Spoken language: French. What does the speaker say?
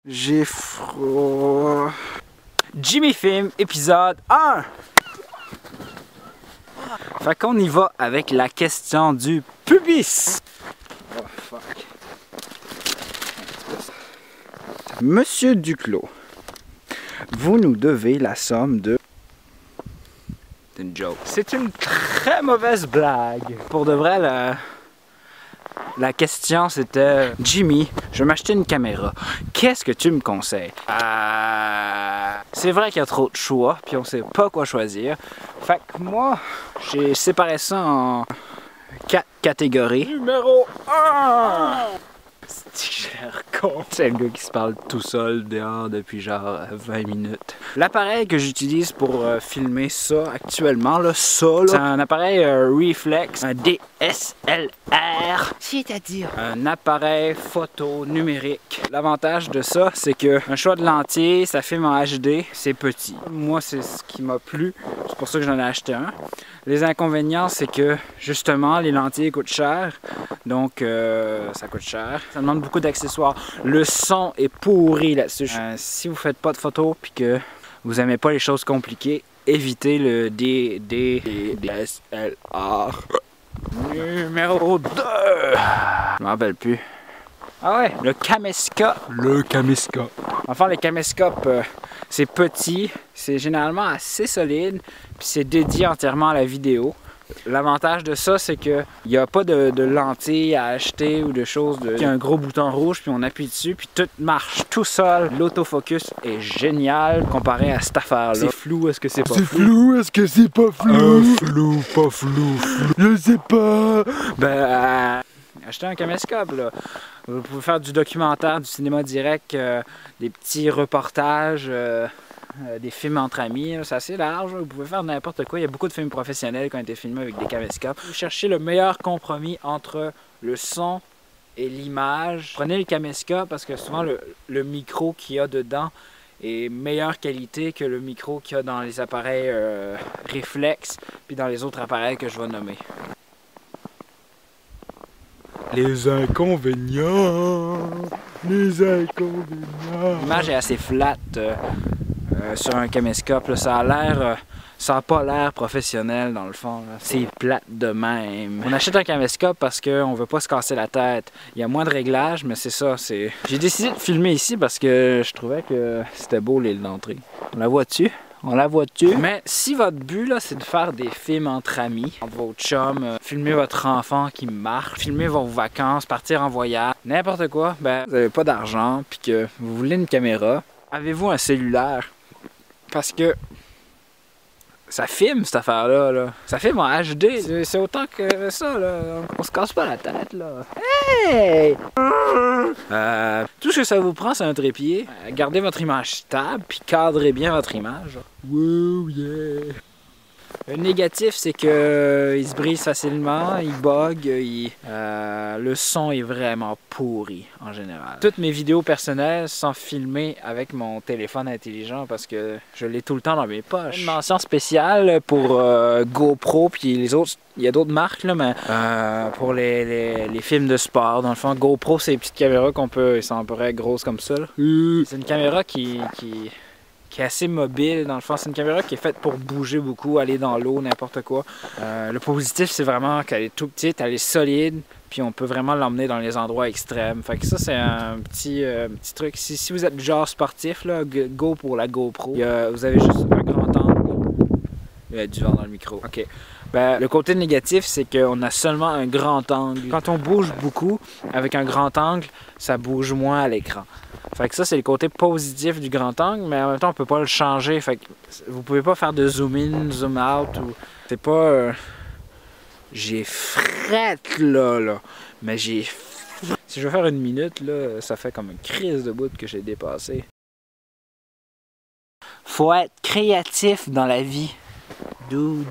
J'ai froid. Jimmy Film, épisode 1. Fait qu'on y va avec la question du pubis. Oh fuck. Monsieur Duclos, vous nous devez la somme de... C'est une joke. C'est une très mauvaise blague. Pour de vrai, la question c'était: Jimmy, je vais m'acheter une caméra. Qu'est-ce que tu me conseilles? C'est vrai qu'il y a trop de choix, puis on sait pas quoi choisir. Fait que moi, j'ai séparé ça en 4 catégories. Numéro 1! C'est le gars qui se parle tout seul dehors depuis genre 20 minutes. L'appareil que j'utilise pour filmer ça actuellement, là, c'est un appareil Reflex, un DSLR, c'est-à-dire un appareil photo numérique. L'avantage de ça, c'est que un choix de lentilles, ça filme en HD, c'est petit. Moi, c'est ce qui m'a plu, c'est pour ça que j'en ai acheté un. Les inconvénients, c'est que justement, les lentilles coûtent cher, donc ça coûte cher. Ça demande beaucoup d'accessoires. Le son est pourri là-dessus. Si vous faites pas de photos puis que vous aimez pas les choses compliquées, évitez le DSLR. Numéro 2. Je m'en rappelle plus. Ah ouais, le caméscope. Le caméscope. Enfin, les caméscopes, c'est petit, c'est généralement assez solide, puis c'est dédié entièrement à la vidéo. L'avantage de ça, c'est qu'il n'y a pas de lentilles à acheter ou de choses. Il y a un gros bouton rouge, puis on appuie dessus, puis tout marche tout seul. L'autofocus est génial comparé à cette affaire-là. C'est flou, est-ce que c'est pas flou? C'est flou, est-ce que c'est pas flou? Flou, pas flou, flou. Je sais pas. Ben, achetez un caméscope, là. Vous pouvez faire du documentaire, du cinéma direct, des petits reportages, des films entre amis. C'est assez large, vous pouvez faire n'importe quoi. Il y a beaucoup de films professionnels qui ont été filmés avec des caméscopes. Vous cherchez le meilleur compromis entre le son et l'image. Prenez le caméscope parce que souvent le micro qu'il y a dedans est meilleure qualité que le micro qu'il y a dans les appareils Reflex puis dans les autres appareils que je vais nommer. Les inconvénients. L'image est assez flat sur un caméscope. Là. Ça n'a pas l'air professionnel dans le fond. C'est plate de même. On achète un caméscope parce qu'on veut pas se casser la tête. Il y a moins de réglages, mais c'est ça. J'ai décidé de filmer ici parce que je trouvais que c'était beau l'île d'entrée. On la voit-tu? On la voit-tu? Mais si votre but, là, c'est de faire des films entre amis, entre votre chum, filmer votre enfant qui marche, filmer vos vacances, partir en voyage, n'importe quoi, ben, vous n'avez pas d'argent, puis que vous voulez une caméra, avez-vous un cellulaire? Parce que ça filme, cette affaire-là. Là. Ça filme en HD. C'est autant que ça, là. On se casse pas la tête, là. Hey! Tout ce que ça vous prend, c'est un trépied. Gardez votre image stable, puis cadrez bien votre image. Wow, yeah! Le négatif, c'est qu'il se brise facilement, il bug, le son est vraiment pourri en général. Toutes mes vidéos personnelles sont filmées avec mon téléphone intelligent parce que je l'ai tout le temps dans mes poches. Une mention spéciale pour GoPro, puis les autres, il y a d'autres marques, là, mais pour les films de sport, dans le fond, GoPro, c'est une petite caméra qu'on peut, ça en pourrait être grosse comme ça. C'est une caméra qui est assez mobile, dans le fond. C'est une caméra qui est faite pour bouger beaucoup, aller dans l'eau, n'importe quoi. Le positif, c'est vraiment qu'elle est tout petite, elle est solide, puis on peut vraiment l'emmener dans les endroits extrêmes. Fait que ça, c'est un petit truc. Si vous êtes du genre sportif, là, go pour la GoPro. Vous avez juste un grand angle. Il y a du vent dans le micro. OK. Ben, le côté négatif, c'est qu'on a seulement un grand angle. Quand on bouge beaucoup, avec un grand angle, ça bouge moins à l'écran. Fait que ça, c'est le côté positif du grand angle, mais en même temps, on peut pas le changer. Fait que vous pouvez pas faire de zoom in, zoom out. Ou... C'est pas... J'ai frette là. Mais j'ai... Si je veux faire une minute, là, ça fait comme une crise de bout que j'ai dépassé. Faut être créatif dans la vie. Dude.